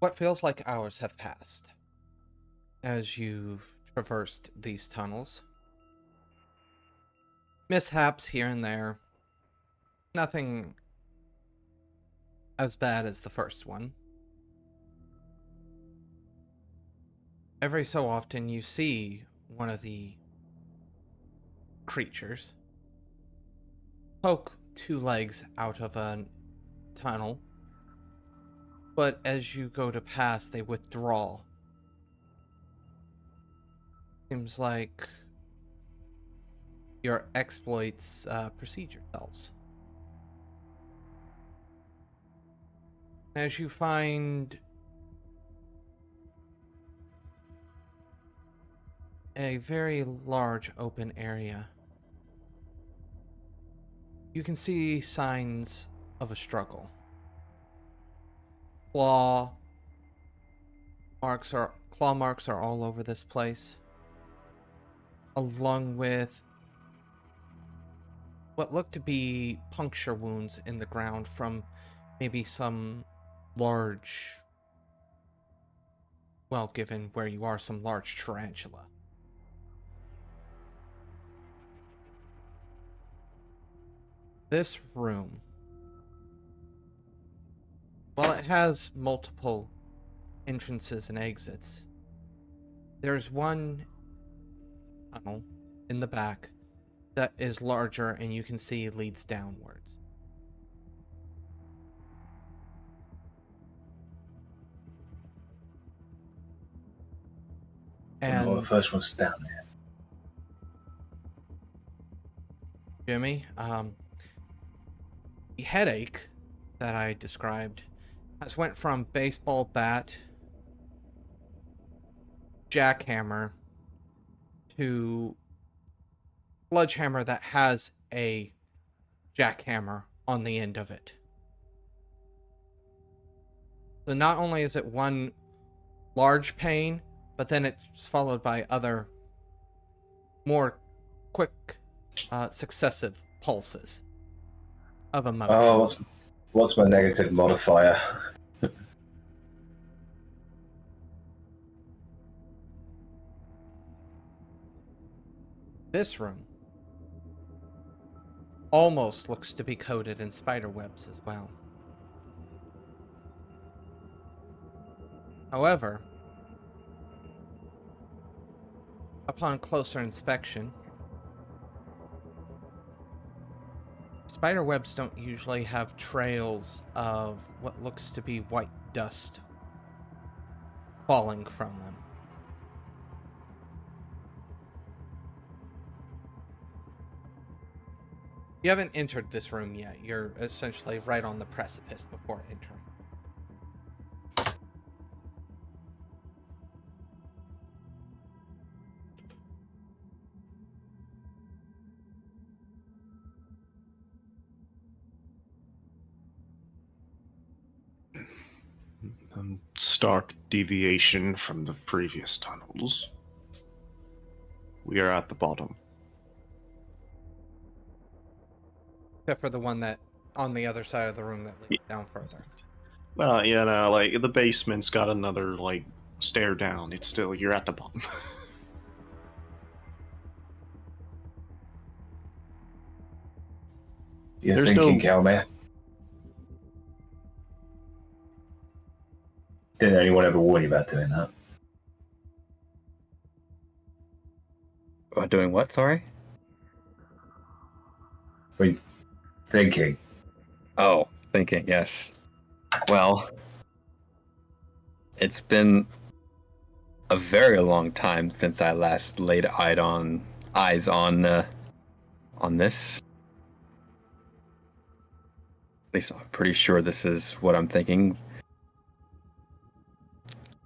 What feels like hours have passed as you've traversed these tunnels. Mishaps here and there. Nothing as bad as the first one. Every so often you see one of the creatures poke two legs out of a tunnel, but as you go to pass, they withdraw. Seems like your exploits precede yourselves. As you find a very large open area, you can see signs of a struggle. Claw marks are all over this place, along with what look to be puncture wounds in the ground from maybe some large, well, given where you are, some large tarantula. This room, while it has multiple entrances and exits, there's one tunnel in the back that is larger and you can see leads downwards. And the first one's down there. Jimmy, the headache that I described has went from baseball bat, jackhammer, to sledgehammer that has a jackhammer on the end of it. So not only is it one large pain, but then it's followed by other more quick, successive pulses of emotion. Oh, what's my negative modifier? This room almost looks to be coated in spider webs as well. However, upon closer inspection, spider webs don't usually have trails of what looks to be white dust falling from them. You haven't entered this room yet. You're essentially right on the precipice before entering. Stark deviation from the previous tunnels. We are at the bottom. Except for the one that on the other side of the room that leads down further. Well, like the basement's got another stair down. It's still, you're at the bottom. You're There's thinking, no- Kalmir? Didn't anyone ever warn you about doing that? Doing what, sorry? Thinking. Oh, thinking, yes. Well, it's been a very long time since I last laid eyes on this. At least I'm pretty sure this is what I'm thinking.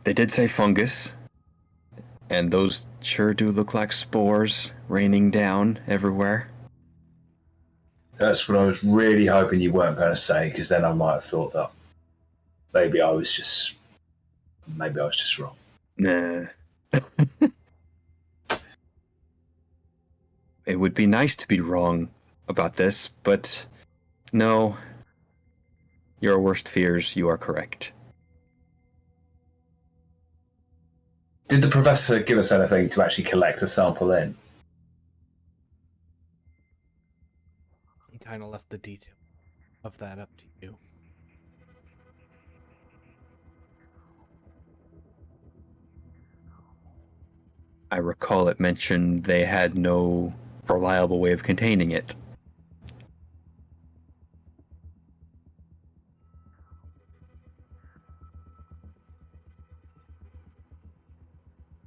They did say fungus, and those sure do look like spores raining down everywhere. That's what I was really hoping you weren't going to say, because then I might have thought that maybe I was just wrong. Nah. It would be nice to be wrong about this, but no. Your worst fears, you are correct. Did the professor give us anything to actually collect a sample in? He kind of left the detail of that up to you. I recall it mentioned they had no reliable way of containing it.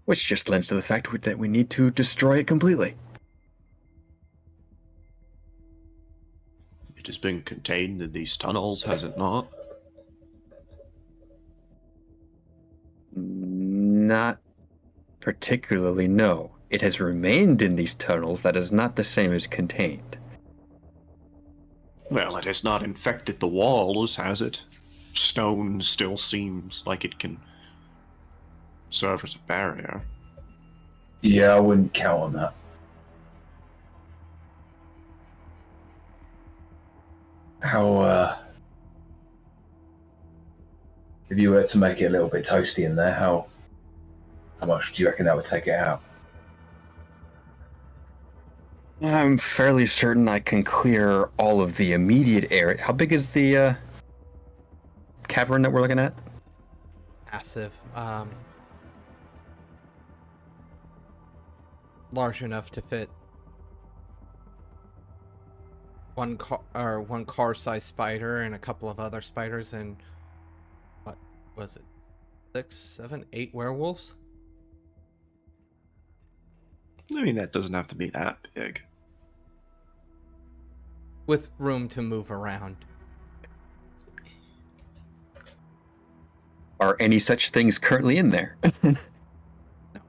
Which just lends to the fact that we need to destroy it completely. It has been contained in these tunnels, has it not? Not particularly, no. It has remained in these tunnels. That is not the same as contained. Well, it has not infected the walls, has it? Stone still seems like it can serve as a barrier. Yeah, I wouldn't count on that. How, if you were to make it a little bit toasty in there, how much do you reckon that would take it out? I'm fairly certain I can clear all of the immediate area. How big is the cavern that we're looking at? Massive. Large enough to fit one car-sized spider and a couple of other spiders and what was it? 6, 7, 8 werewolves? I mean, that doesn't have to be that big. With room to move around. Are any such things currently in there? No.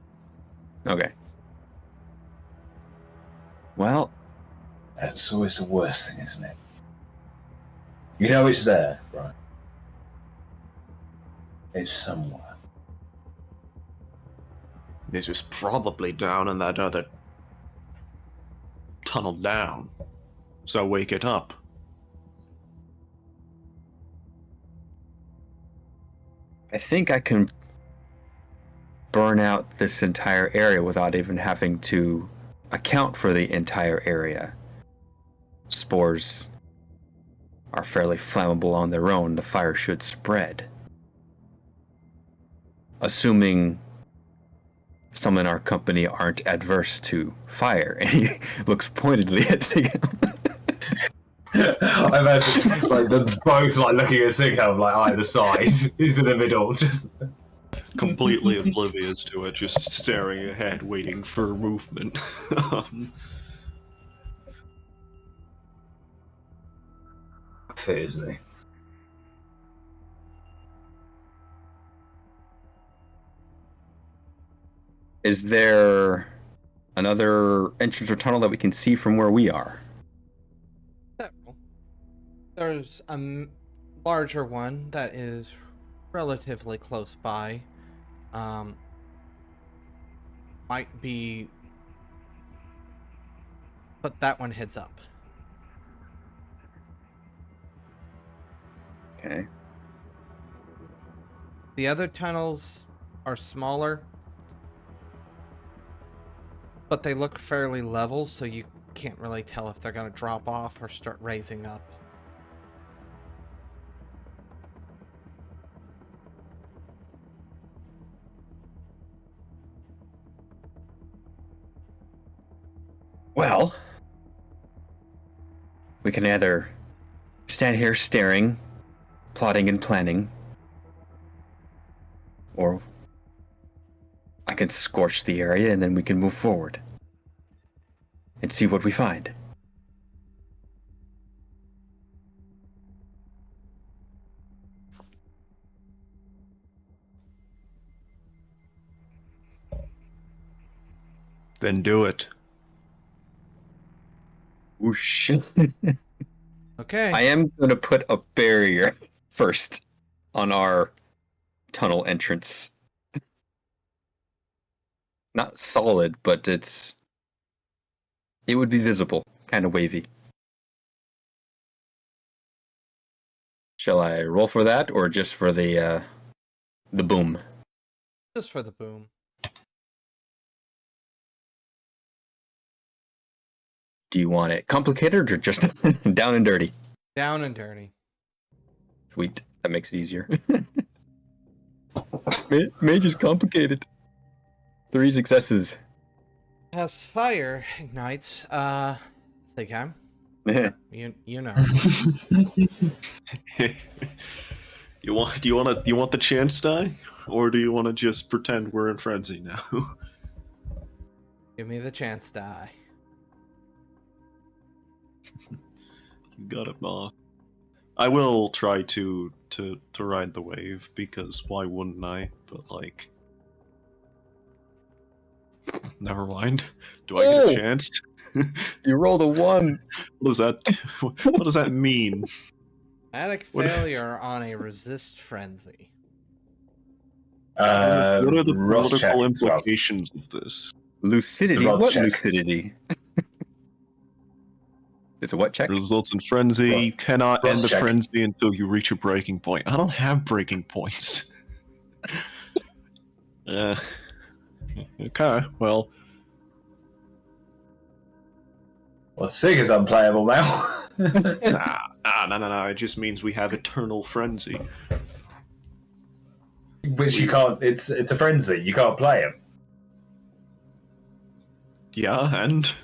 Okay. Well, That's always the worst thing, isn't it? You know it's there, right? It's somewhere. This was probably down in that other tunnel down. So wake it up. I think I can burn out this entire area without even having to account for the entire area. Spores are fairly flammable on their own. The fire should spread. Assuming some in our company aren't adverse to fire. And he looks pointedly at Seigheim. I imagine like them both like looking at Seigheim like either side. He's in the middle, just Completely oblivious to it, just staring ahead, waiting for movement. fit, isn't he? Is there another entrance or tunnel that we can see from where we are? Several. There's a larger one that is relatively close by. Might be, but that one heads up. Okay. The other tunnels are smaller, but they look fairly level, so you can't really tell if they're going to drop off or start raising up. Well, we can either stand here staring, plotting and planning, or I can scorch the area and then we can move forward and see what we find. Then do it. Whoosh. Okay. I am going to put a barrier first on our tunnel entrance. Not solid, but it would be visible, kind of wavy. Shall I roll for that or just for the boom? Just for the boom. Do you want it complicated or just down and dirty? Down and dirty. Sweet. That makes it easier. Mage is complicated. 3 successes. As fire ignites, Seigheim, you know. Do you want the chance die, or do you want to just pretend we're in frenzy now? Give me the chance die. You got it, Ma. I will try to ride the wave, because why wouldn't I? But like, never mind. Do I get a chance? You rolled a 1. What does that? What does that mean? Dramatic failure on a resist frenzy. What are the Ross check political as well. implications of this? Lucidity? It's a What check. lucidity? It's a what check? Results in frenzy. Ross- You cannot Ross end the check. frenzy until you reach a breaking point. I don't have breaking points. Okay, well, Well, Sig is unplayable now. no. It just means we have eternal frenzy. Which you can't. It's a frenzy. You can't play him. Yeah, and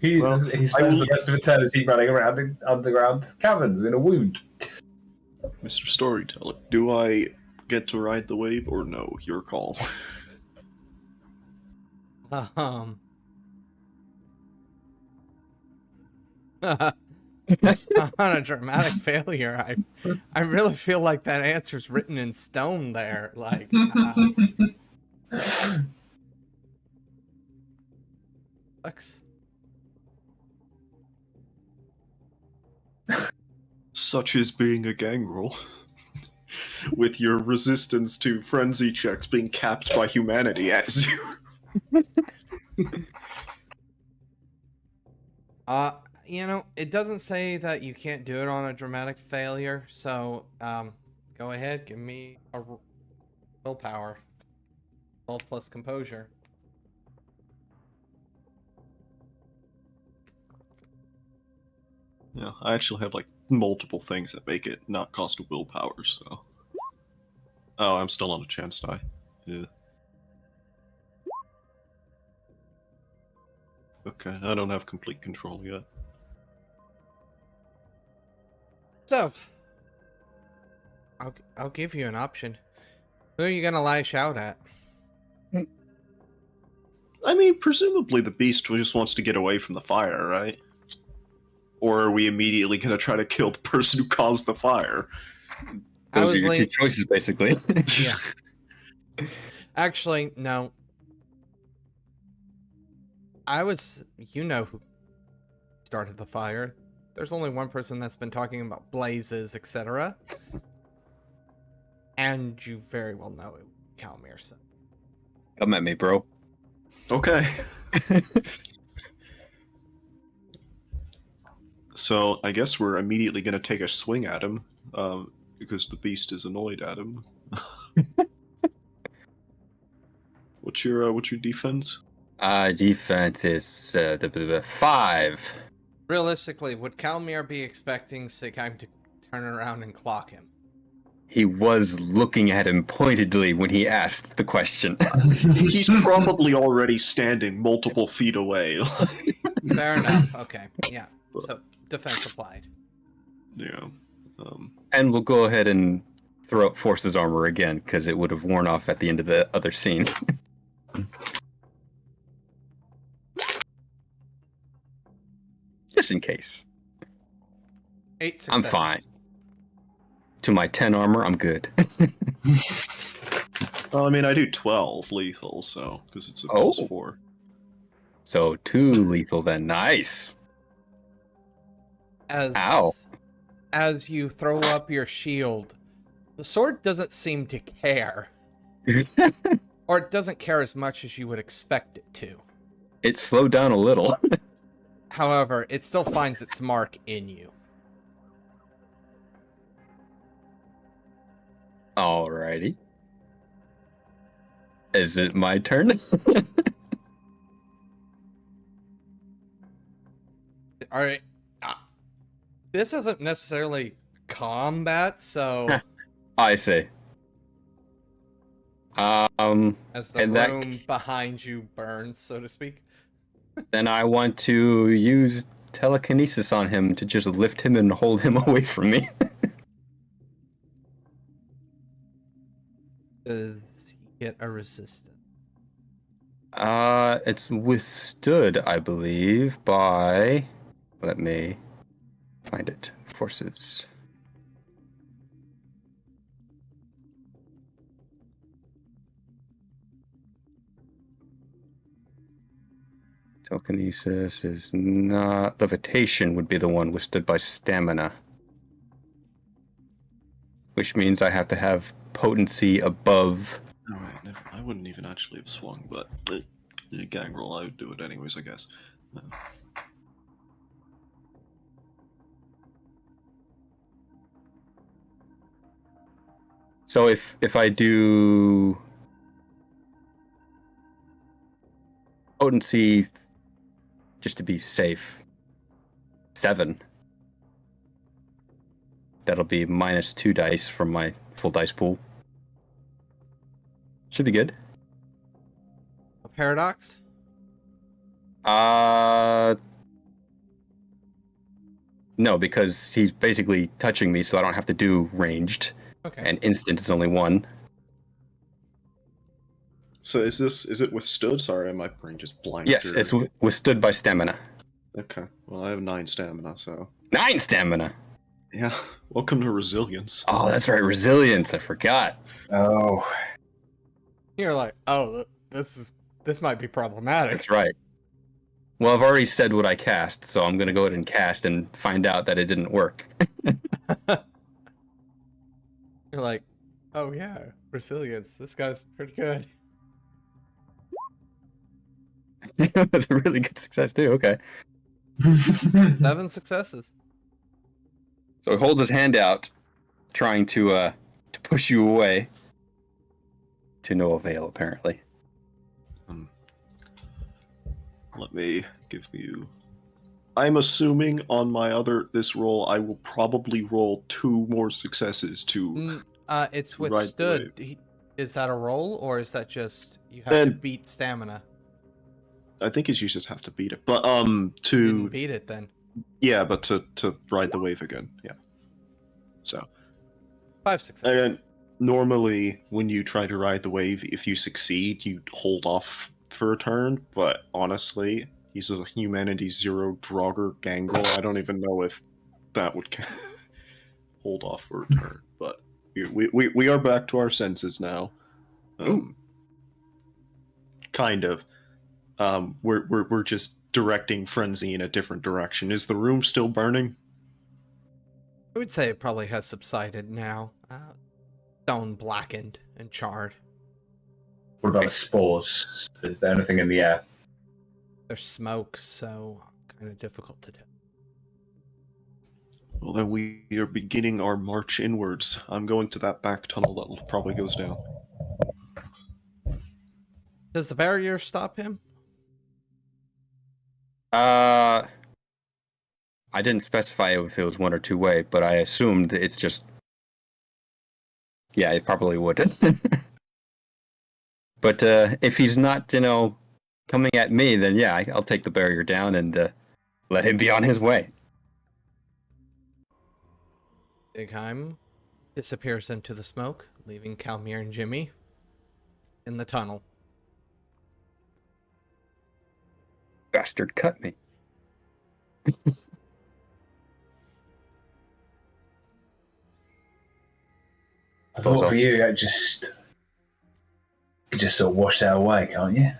He Well, he spends the rest of eternity running around in underground caverns in a wound. Mr. Storyteller, do I get to ride the wave or no? Your call. On a dramatic failure, I really feel like that answer's written in stone there. Like, Lex. Such is being a gangrel. With your resistance to frenzy checks being capped by humanity as you. You know, it doesn't say that you can't do it on a dramatic failure, so go ahead, give me a willpower. 12 plus composure. Yeah, I actually have like multiple things that make it not cost a willpower, so. Oh, I'm still on a chance die. Yeah. Okay, I don't have complete control yet. So, I'll give you an option. Who are you gonna lash out at? I mean, presumably the beast just wants to get away from the fire, right? Or are we immediately going to try to kill the person who caused the fire? Those are your 2 choices, basically. Yeah. Actually, no. You know who started the fire. There's only one person that's been talking about blazes, etc. And you very well know it, Kalmir. So. Come at me, bro. Okay. So I guess we're immediately going to take a swing at him, because the beast is annoyed at him. What's your defense? Defense is 5. Realistically, would Kalmir be expecting Seigheim to turn around and clock him? He was looking at him pointedly when he asked the question. He's probably already standing multiple feet away. Fair enough. Okay. Yeah. So defense applied. Yeah. And we'll go ahead and throw up Force's armor again, because it would have worn off at the end of the other scene. Just in case. 8 successes. I'm fine. To my 10 armor, I'm good. Well, I mean, I do 12 lethal, so because it's a +4. So 2 lethal then. Nice. As you throw up your shield, the sword doesn't seem to care. Or it doesn't care as much as you would expect it to. It slowed down a little. However, it still finds its mark in you. Alrighty. Is it my turn? All right. This isn't necessarily combat, so I see. as the and that- room behind you burns, so to speak. Then I want to use telekinesis on him to just lift him and hold him away from me. Does he get a resistance? It's withstood, I believe, by... Let me find it. Forces. Telekinesis is not... Levitation would be the one withstood by stamina. Which means I have to have potency above... Alright, I wouldn't even actually have swung, but the gang roll, I would do it anyways, I guess. So if I do... Potency, just to be safe, 7. That'll be minus 2 dice from my full dice pool. Should be good. A paradox? No, because he's basically touching me, so I don't have to do ranged. Okay. And instant is only 1. So is it withstood? Sorry, my brain just blanked. Yes, it's withstood by stamina. Okay, well I have 9 stamina, so... 9 stamina! Yeah, welcome to resilience. Oh, that's right, resilience, I forgot. Oh, You're like, oh, this might be problematic. That's right. Well, I've already said what I cast, so I'm gonna go ahead and cast and find out that it didn't work. You're like, oh yeah, resilience. This guy's pretty good. That's a really good success too, okay. 7 successes. So he holds his hand out, trying to push you away. To no avail, apparently. Let me give you... I'm assuming on my this roll, I will probably roll 2 more successes to... It's Right the withstood. Is that a roll, or is that just you have to And- beat stamina? I think you just have to beat it. But, You didn't to... beat it then. Yeah, but to ride the wave again, yeah. So... 5 successes. And normally, when you try to ride the wave, if you succeed, you hold off for a turn. But honestly, he's a Humanity 0 Draugr Gangrel. I don't even know if that would hold off for a turn. But we are back to our senses now. Kind of. We're just directing Frenzy in a different direction. Is the room still burning? I would say it probably has subsided now. Stone blackened and charred. what about the spores? Is there anything in the air? There's smoke, so kind of difficult to tell. Well, then we are beginning our march inwards. I'm going to that back tunnel that probably goes down. Does the barrier stop him? I didn't specify if it was 1 or 2 way, but I assumed it's just... Yeah, it probably would. But if he's not, coming at me, then yeah, I'll take the barrier down and let him be on his way. Seigheim disappears into the smoke, leaving Kalmir and Jimmy in the tunnel. Bastard cut me. I thought for you, you could just sort of wash that away, can't you?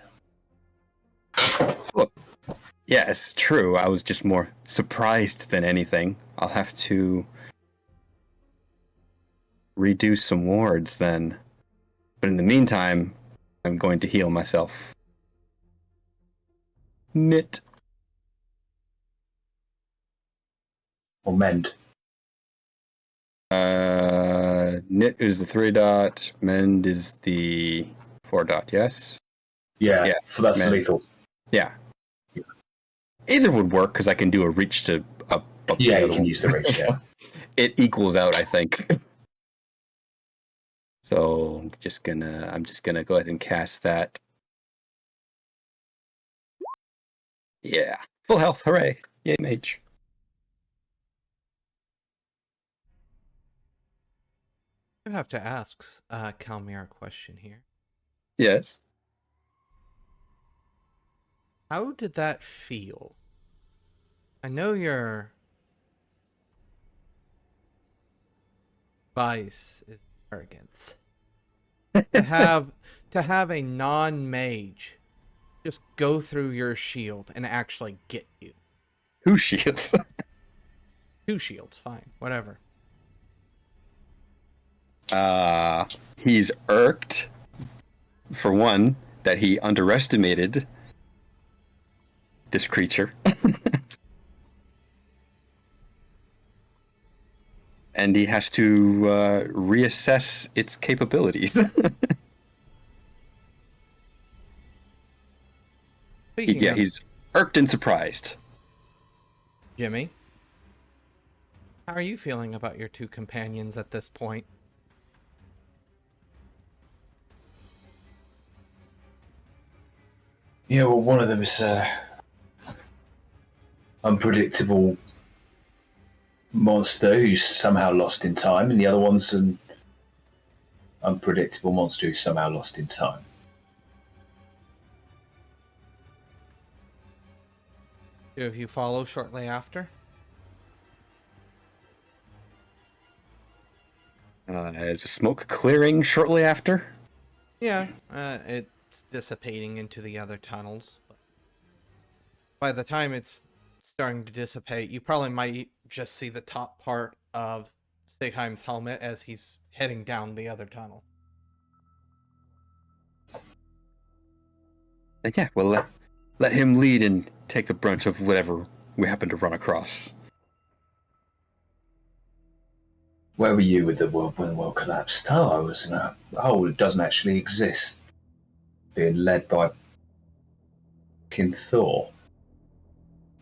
Look, yeah, it's true. I was just more surprised than anything. I'll have to redo some wards then. But in the meantime, I'm going to heal myself. Knit. Or mend? Knit is the 3 dot. Mend is the 4 dot. Yes. Yeah, Yeah, so that's mend. lethal. Yeah. Either would work because I can do a reach to up. Yeah, the you other can one. use the reach. Yeah. It equals out, I think. So I'm just gonna go ahead and cast that. Yeah, full health, hooray! Yay, mage. I have to ask Kalmir a question here. Yes. How did that feel? I know your vice is arrogance. To have a non-mage just go through your shield and actually get you. Who shields? 2 shields, fine, whatever. He's irked, for one, that he underestimated this creature. And he has to reassess its capabilities. Speaking of He's irked and surprised. Jimmy, how are you feeling about your 2 companions at this point? Yeah, well, one of them is unpredictable monster who's somehow lost in time, and the other one's an unpredictable monster who's somehow lost in time. Do you follow shortly after? Is the smoke clearing shortly after? Yeah, it's dissipating into the other tunnels. But by the time it's starting to dissipate, you probably might just see the top part of Seigheim's helmet as he's heading down the other tunnel. Yeah, well, let him lead and take the brunt of whatever we happen to run across. Where were you with the world when the world collapsed? Oh, I was in a hole that doesn't actually exist, being led by King Thor.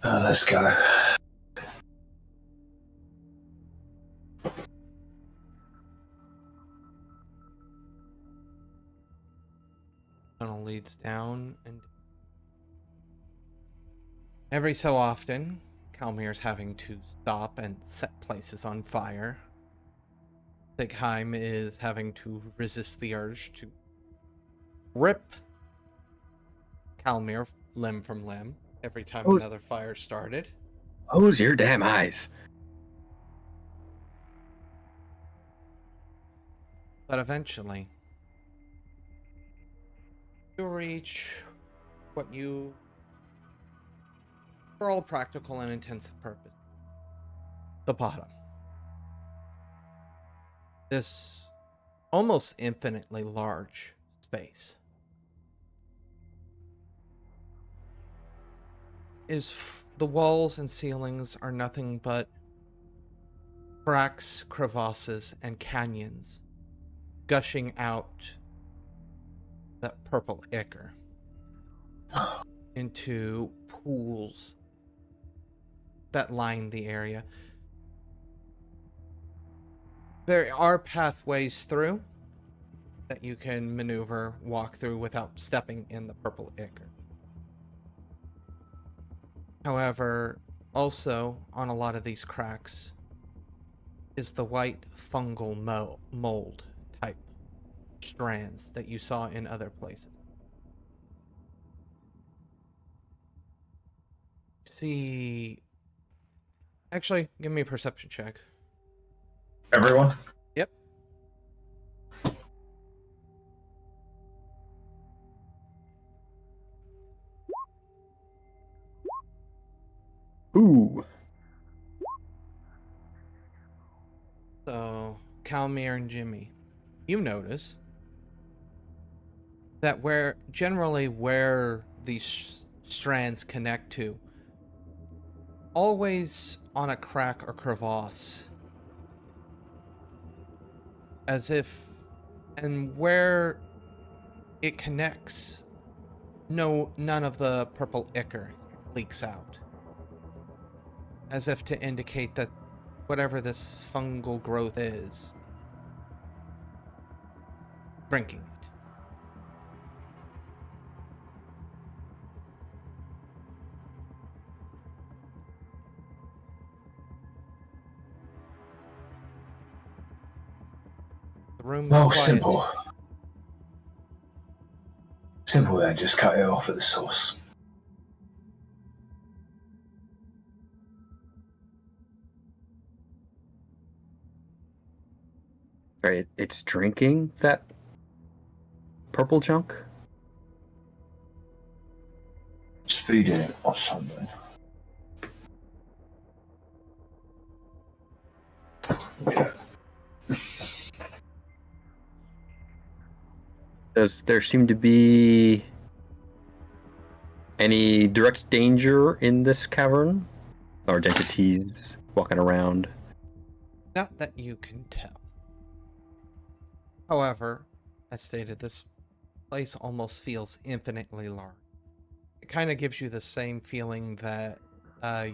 Let's go. Tunnel leads down, and every so often, Kalmir's having to stop and set places on fire. Seigheim is having to resist the urge to rip Kalmir limb from limb every time another fire started. Close your damn eyes. But eventually, you reach what you, for all practical and intensive purpose, the bottom. This almost infinitely large space the walls and ceilings are nothing but cracks, crevasses, and canyons gushing out that purple ichor into pools that line the area. There are pathways through that you can maneuver, walk through without stepping in the purple ichor. However, also on a lot of these cracks is the white fungal mold type strands that you saw in other places. See, actually, give me a perception check. Everyone? Yep. Ooh. So, Kalmir and Jimmy, you notice that where these strands connect to, always on a crack or crevasse, as if, and where it connects, none of the purple ichor leaks out. as if to indicate that whatever this fungal growth is, drinking it. The room is Well, quiet. simple. Simple then, just cut it off at the source. Right, it's drinking that purple junk? Just feeding it or something. Yeah. Does there seem to be any direct danger in this cavern? Large entities walking around? Not that you can tell. However, as stated, this place almost feels infinitely large. It kind of gives you the same feeling that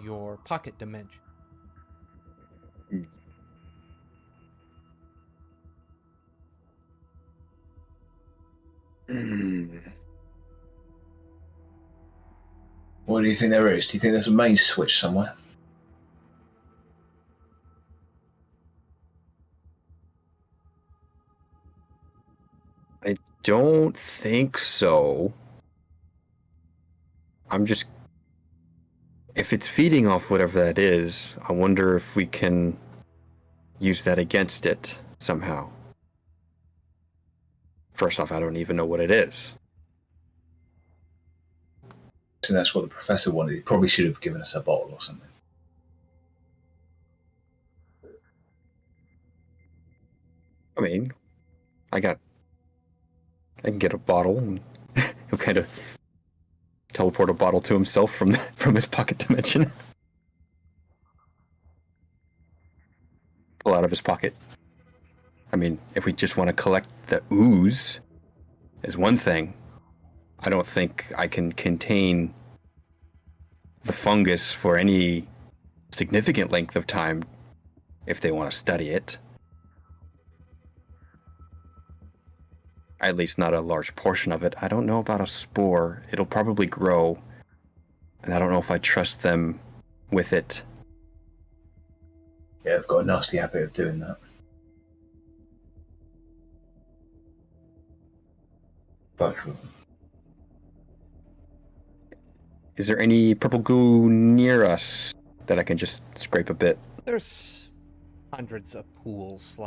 your pocket dimension. What do you think there is? Do you think there's a main switch somewhere? I don't think so. I'm just... If it's feeding off whatever that is, I wonder if we can use that against it somehow. First off, I don't even know what it is. So that's what the professor wanted. He probably should have given us a bottle or something. I mean, I can get a bottle, and he'll kind of teleport a bottle to himself from his pocket dimension. Pull out of his pocket. I mean, if we just want to collect the ooze, is one thing. I don't think I can contain the fungus for any significant length of time if they want to study it. At least not a large portion of it. I don't know about a spore. It'll probably grow, and I don't know if I trust them with it. Yeah, I've got a nasty habit of doing that. Both of them. Is there any purple goo near us that I can just scrape a bit? There's hundreds of pools,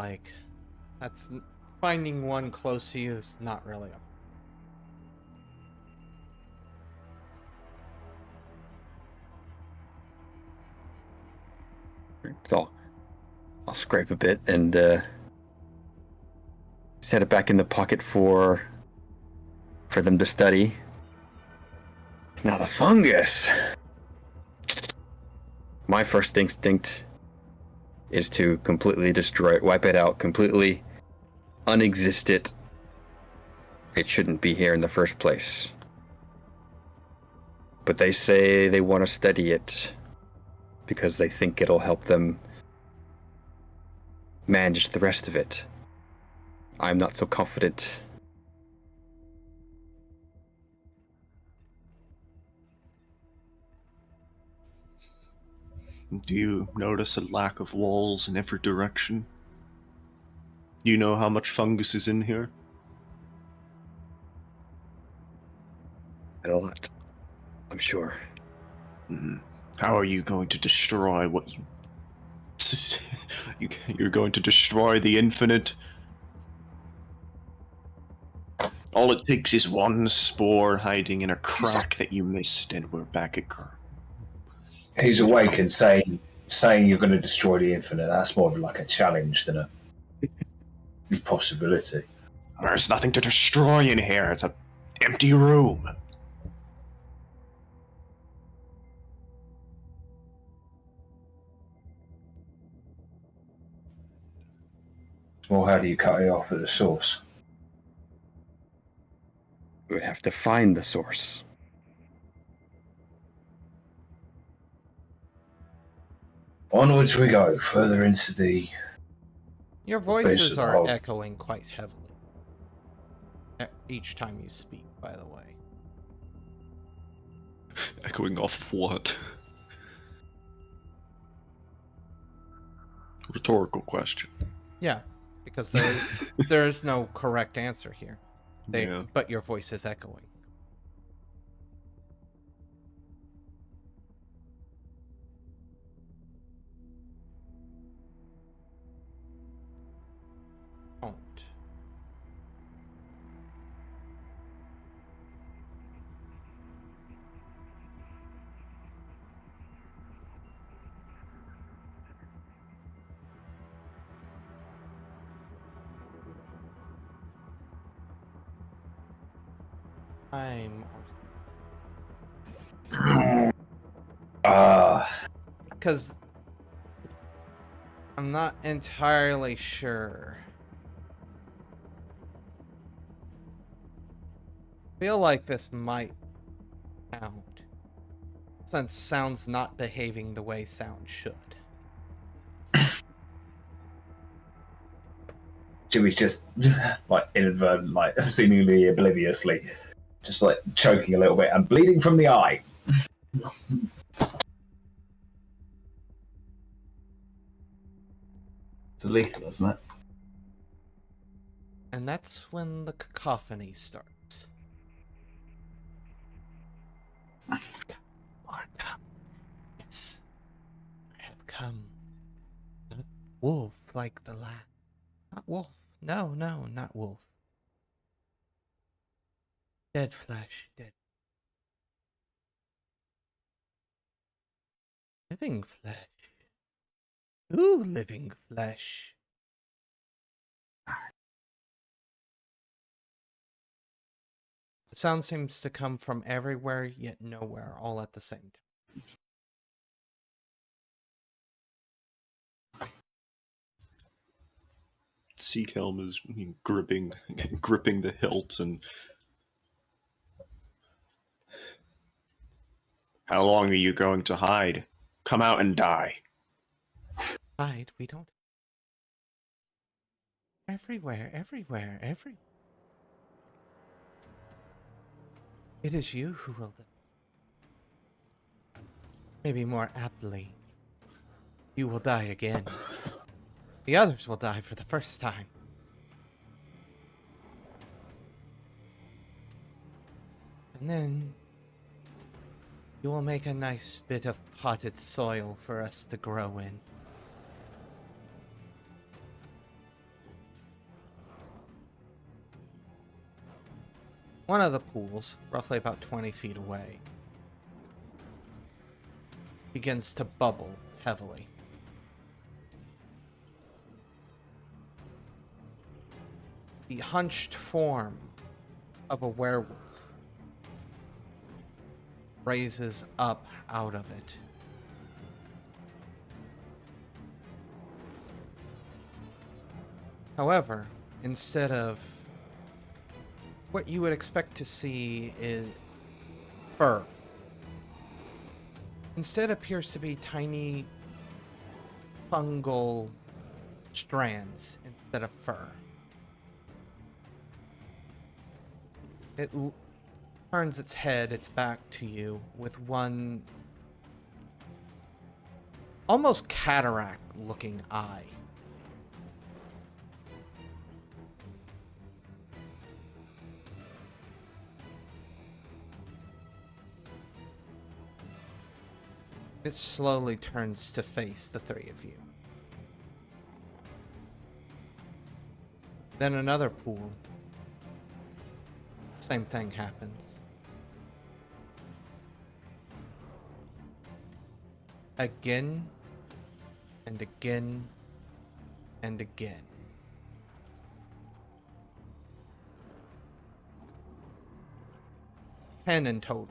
finding one close to you is not really a... So I'll scrape a bit and set it back in the pocket for them to study. Now the fungus. My first instinct is to completely destroy it, wipe it out, completely unexist it. It shouldn't be here in the first place. But they say they want to study it because they think it'll help them manage the rest of it. I'm not so confident. Do you notice a lack of walls in every direction? Do you know how much fungus is in here? A lot, I'm sure. How are you going to destroy what you... You're going to destroy the infinite? All it takes is one spore hiding in a crack that you missed, and we're back at... He's awake and saying you're going to destroy the infinite. That's more of like a challenge than a possibility. There's nothing to destroy in here. It's an empty room. Well, how do you cut it off at the source? We would have to find the source. Onwards we go, further into the... Your Face voices of the are hole. echoing quite heavily. Each time you speak, by the way. Echoing off what? Rhetorical question. Yeah, because there's no correct answer here. Yeah. But your voice is echoing. Don't. Because I'm not entirely sure. Feel like this might count, since sound's not behaving the way sound should. Jimmy's just, like, inadvertent, like, seemingly obliviously, just, like, choking a little bit and bleeding from the eye. It's lethal, isn't it? And that's when the cacophony starts. Come. Yes, I have come. Not wolf like the last. Not wolf. No, not wolf. Dead flesh. Dead. Living flesh. Ooh, living flesh. The sound seems to come from everywhere, yet nowhere, all at the same time. Seigheim is gripping the hilt and... How long are you going to hide? Come out and die. Hide, we don't. Everywhere. It is you who will die. Maybe more aptly, you will die again. The others will die for the first time. And then you will make a nice bit of potted soil for us to grow in. One of the pools, roughly about 20 feet away, begins to bubble heavily. The hunched form of a werewolf raises up out of it. However, instead of what you would expect to see is fur, instead appears to be tiny fungal strands instead of fur. It turns its head, its back to you, with one almost cataract-looking eye. It slowly turns to face the three of you. Then another pool. Same thing happens. Again, and again, and again. Ten in total.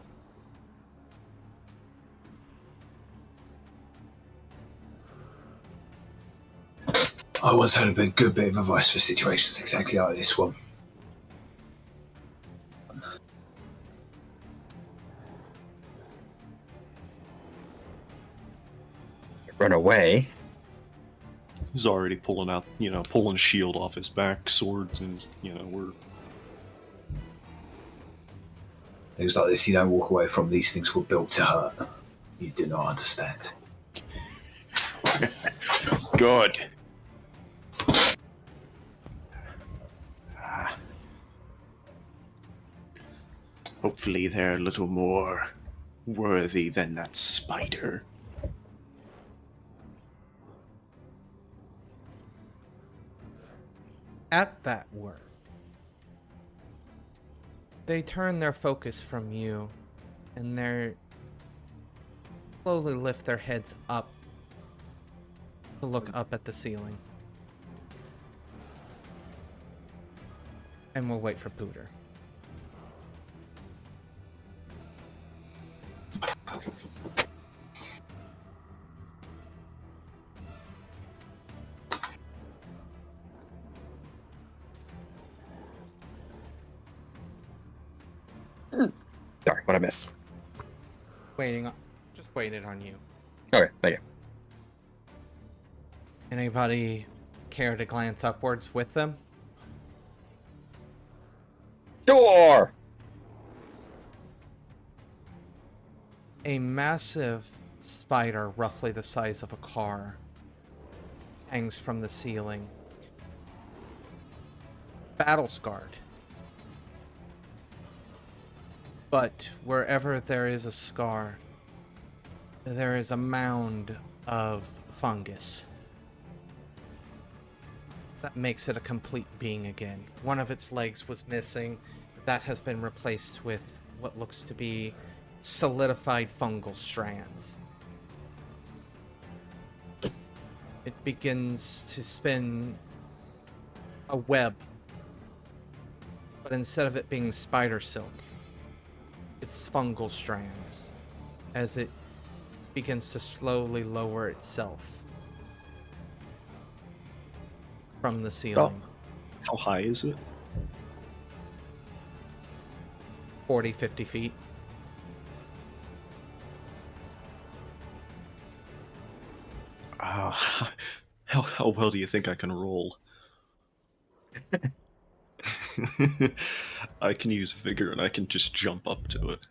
I once had a good bit of advice for situations exactly like this one. run away. He's already pulling out, pulling a shield off his back, swords, and, we're... Things like this you don't walk away from. These things were built to hurt. You do not understand. Good. Hopefully they're a little more worthy than that spider. At that word, they turn their focus from you, and they slowly lift their heads up to look up at the ceiling. And we'll wait for Pooter. Sorry, what I miss? Just waited on you. Okay, thank you. Anybody care to glance upwards with them? Sure! A massive spider, roughly the size of a car, hangs from the ceiling. Battle scarred. But wherever there is a scar, there is a mound of fungus. That makes it a complete being again. One of its legs was missing. That has been replaced with what looks to be solidified fungal strands. It begins to spin a web, but instead of it being spider silk, it's fungal strands as it begins to slowly lower itself from the ceiling. How high is it? 40, 50 feet. How well do you think I can roll? I can use vigor and I can just jump up to it.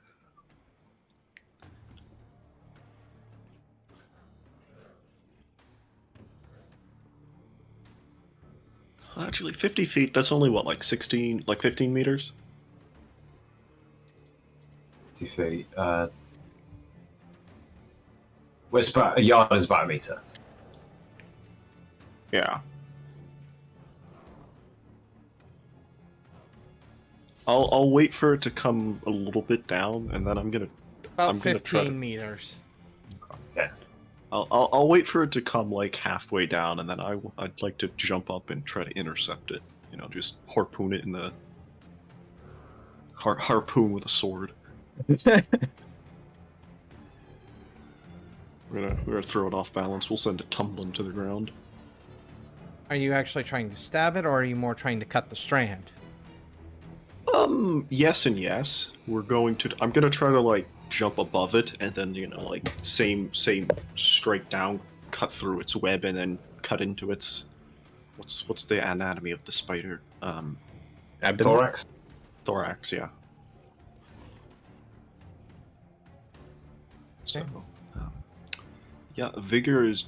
Actually, 50 feet, that's only what, like 15 meters? 50 feet. Well, it's about a yard is about a meter. Yeah. I'll wait for it to come a little bit down, and then I'm gonna About I'm gonna 15 meters. Yeah. I'll wait for it to come like halfway down, and then I'd like to jump up and try to intercept it. Just harpoon it in the harpoon with a sword. We're gonna throw it off balance. We'll send it tumbling to the ground. Are you actually trying to stab it, or are you more trying to cut the strand? Yes and yes. I'm gonna try to like jump above it, and then like same straight down, cut through its web, and then cut into its what's the anatomy of the spider? Thorax. Thorax, yeah. So, yeah, vigor it's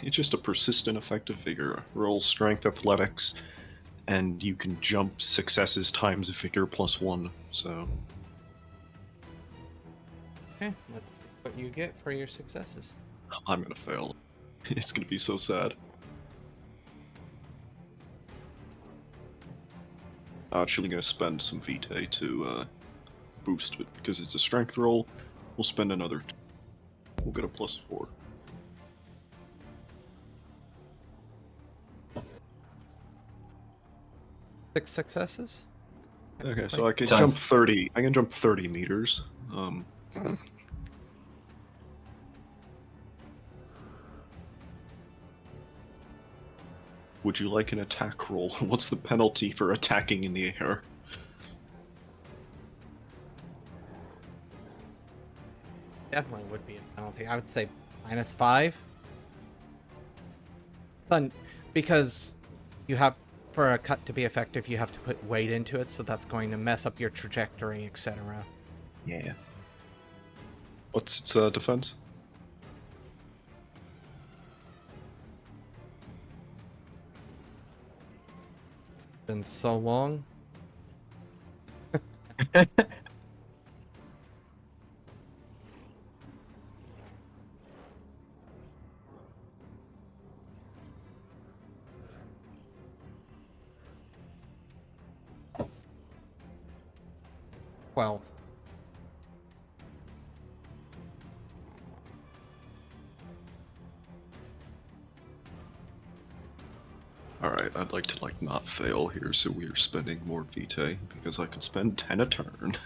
just a persistent, effective vigor. Roll strength, athletics, and you can jump successes times vigor +1. So, Okay, that's what you get for your successes. I'm gonna fail. It's gonna be so sad. Actually, gonna spend some vitae to boost it because it's a strength roll. We'll spend another. We'll get a +4. Six successes? Okay, so I can Time. jump 30. I can jump 30 meters. Would you like an attack roll? What's the penalty for attacking in the air? Definitely would be a penalty. I would say -5. Because you have, for a cut to be effective, you have to put weight into it, so that's going to mess up your trajectory, etc. Yeah. What's its defense? Been so long. Well, Alright, I'd like to not fail here, so we are spending more vitae, because I can spend 10 a turn.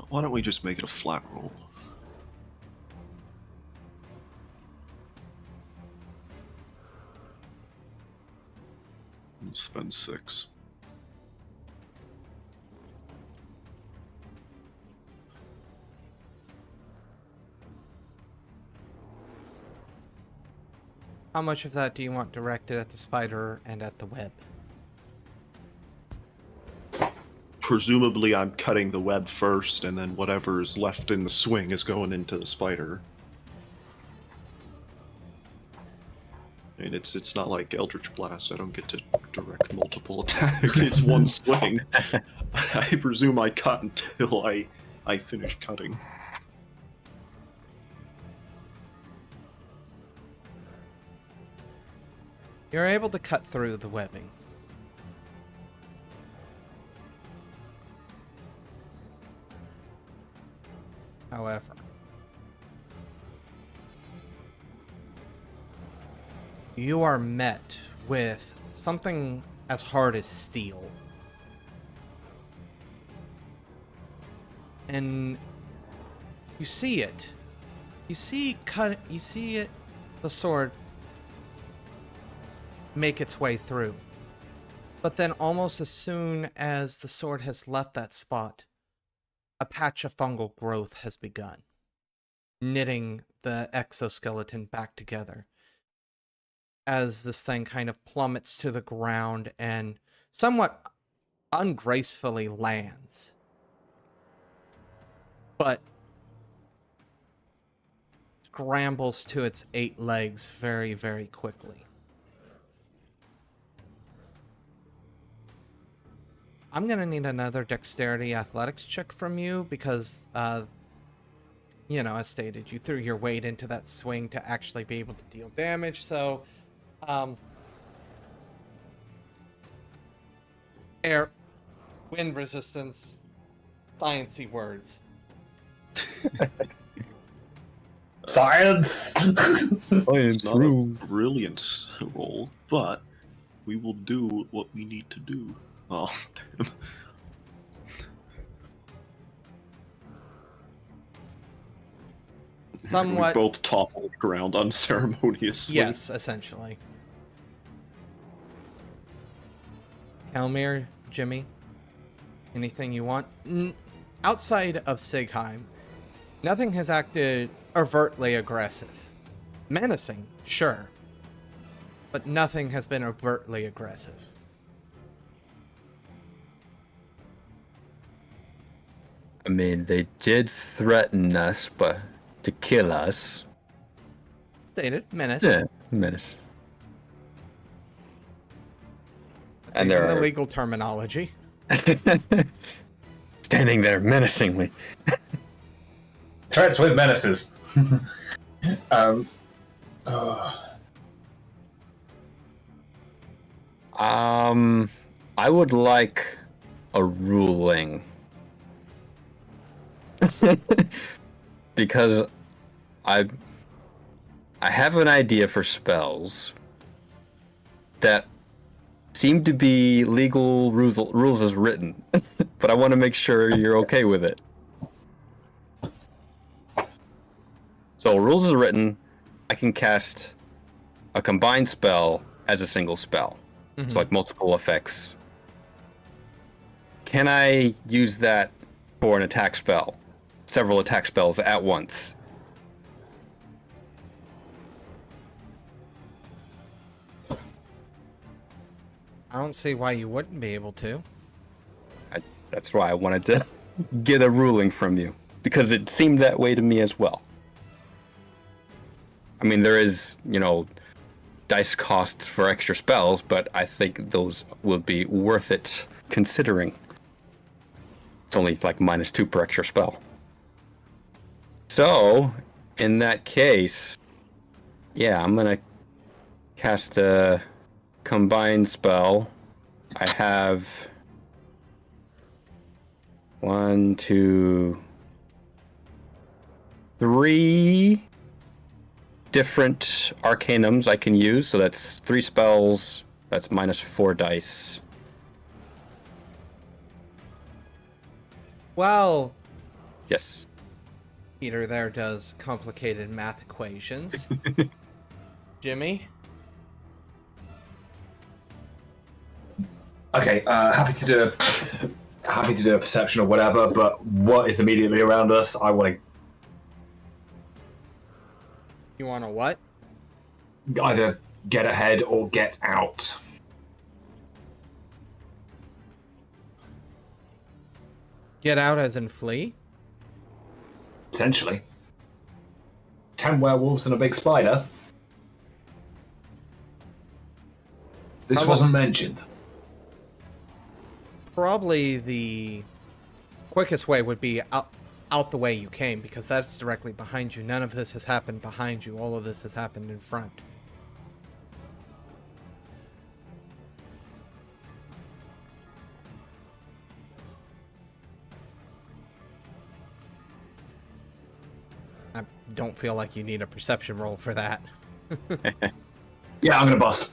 Why don't we just make it a flat roll? We'll spend 6. how much of that do you want directed at the spider and at the web? Presumably I'm cutting the web first, and then whatever is left in the swing is going into the spider. I mean, it's not like Eldritch Blast. I don't get to direct multiple attacks. It's one swing. I presume I cut until I finish cutting. You're able to cut through the webbing. However, you are met with something as hard as steel. And you see it. You see it, the sword make its way through. But then almost as soon as the sword has left that spot, a patch of fungal growth has begun, knitting the exoskeleton back together as this thing kind of plummets to the ground and somewhat ungracefully lands. But scrambles to its 8 legs very, very quickly. I'm gonna need another dexterity athletics check from you because, you know, as stated, you threw your weight into that swing to actually be able to deal damage, so, air, wind resistance, sciencey words. Science! It's not a brilliant roll, but we will do what we need to do. Oh, damn. Somewhat. We both topple the ground unceremoniously. Yes, essentially. Kalmir, Jimmy, anything you want? Outside of Seigheim, nothing has acted overtly aggressive. Menacing, sure. But nothing has been overtly aggressive. I mean, they did threaten us, but to kill us. Stated, menace. Yeah, menace. And In there the are legal terminology. standing there menacingly. Threats with menaces. I would like a ruling. Because I have an idea for spells that seem to be legal rules as written, but I want to make sure you're okay with it. So rules as written, I can cast a combined spell as a single spell. Mhm. So like multiple effects. Can I use that for an attack spell? Several attack spells at once. I don't see why you wouldn't be able to. That's why I wanted to get a ruling from you, because it seemed that way to me as well. I mean, there is, dice costs for extra spells, but I think those will be worth it considering. It's only like -2 per extra spell. So, in that case, yeah, I'm gonna cast a combined spell. I have 1, 2, 3 different arcanums I can use, so that's 3 spells. That's -4 dice. Well, Yes. Peter there does complicated math equations. Jimmy? Okay, happy to do a perception or whatever, but what is immediately around us? I want You want to what? to either get ahead or get out. Get out as in flee? Potentially. 10 werewolves and a big spider. This How wasn't mentioned. Probably the quickest way would be out the way you came, because that's directly behind you. None of this has happened behind you. All of this has happened in front. I don't feel like you need a perception roll for that. Yeah, I'm gonna bust.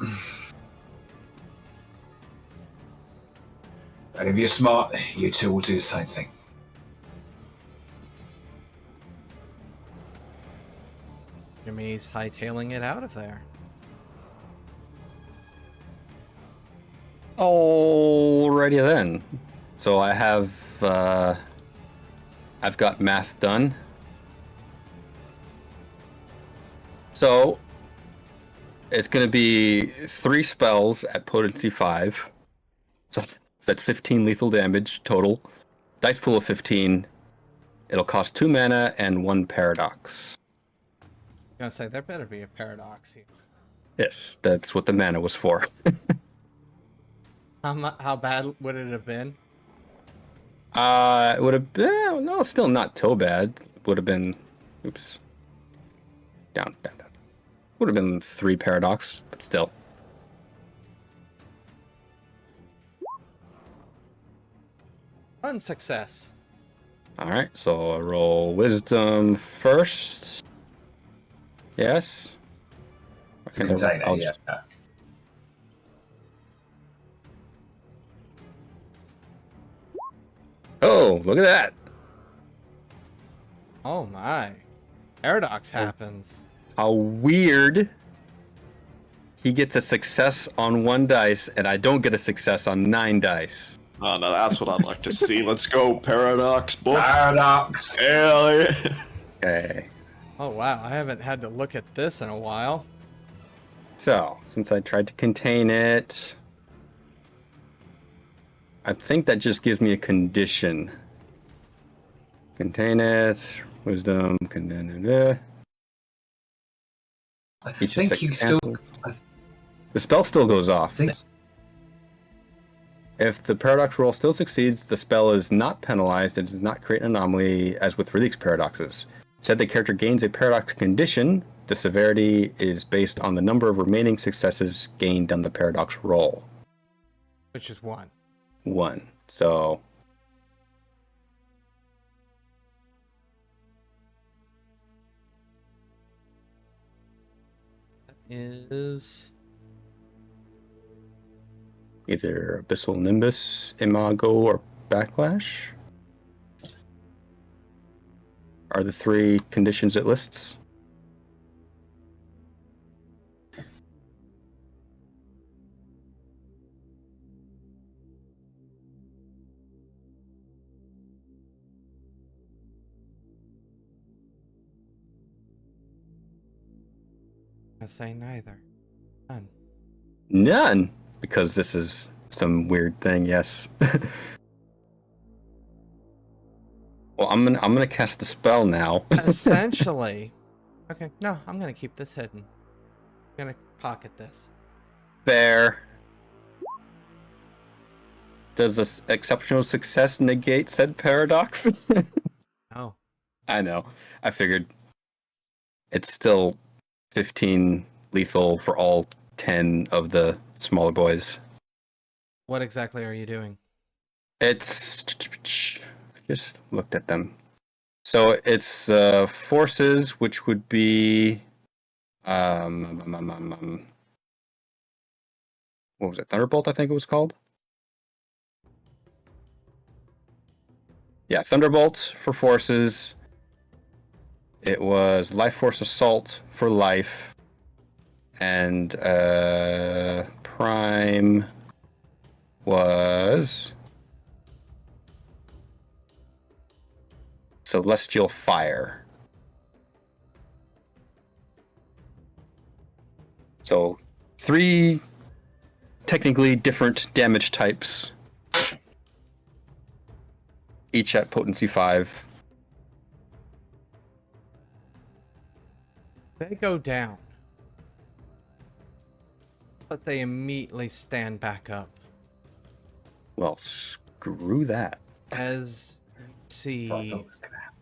And if you're smart, you two will do the same thing. Jimmy's hightailing it out of there. Alrighty then. So I have, I've got math done. So it's going to be 3 spells at potency 5. So that's 15 lethal damage total. Dice pool of 15. It'll cost 2 mana and 1 paradox. I'm gonna say there better be a paradox here. Yes, that's what the mana was for. How bad would it have been? It would have been, no, still not so bad. Would have been, oops. Down. Would have been 3 paradox, but still. One success. Alright, so I roll wisdom first. Yes. It's a container, I'll yeah. just- Oh, look at that. Oh my. Paradox happens. How weird. He gets a success on 1 dice, and I don't get a success on 9 dice. Oh no, that's what I'd like to see. Let's go, Paradox, boy. Paradox! Hell yeah. Okay. Oh wow, I haven't had to look at this in a while. So, since I tried to contain it, I think that just gives me a condition. Contain it, wisdom, contain it. I Each think is you still... cancelled. The spell still goes I off. think... If the paradox roll still succeeds, the spell is not penalized and does not create an anomaly as with release paradoxes. Said the character gains a paradox condition, the severity is based on the number of remaining successes gained on the paradox roll. Which is 1. 1. So Is either Abyssal Nimbus, Imago, or Backlash are the 3 conditions it lists. I say neither. None. None, because this is some weird thing. Yes. Well, I'm gonna cast the spell now. Essentially. Okay, no, I'm gonna keep this hidden. I'm gonna pocket this. Fair. Does this exceptional success negate said paradox? Oh. I know. I figured it's still 15 lethal for all 10 of the smaller boys. What exactly are you doing? It's just looked at them. So it's forces, which would be what was it? Thunderbolt, I think it was called. Yeah, Thunderbolt for forces. It was Life Force Assault for life, and Prime was Celestial Fire. So 3 technically different damage types, each at potency 5. They go down. But they immediately stand back up. Well, screw that. As you see, I thought it was gonna happen.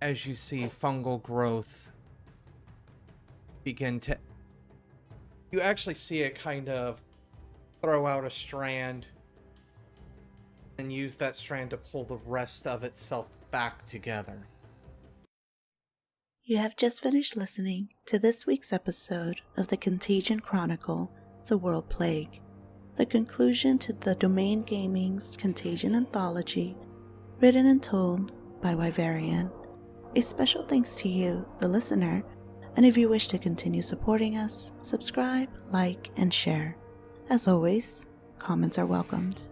as you see fungal growth begin to... You actually see it kind of throw out a strand and use that strand to pull the rest of itself back together. You have just finished listening to this week's episode of the Contagion Chronicle, The World Plague, the conclusion to the Domain Gaming's Contagion Anthology, written and told by Wyverian. A special thanks to you, the listener, and if you wish to continue supporting us, subscribe, like, and share. As always, comments are welcomed.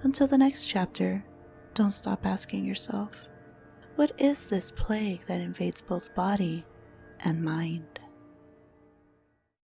Until the next chapter, don't stop asking yourself, what is this plague that invades both body and mind?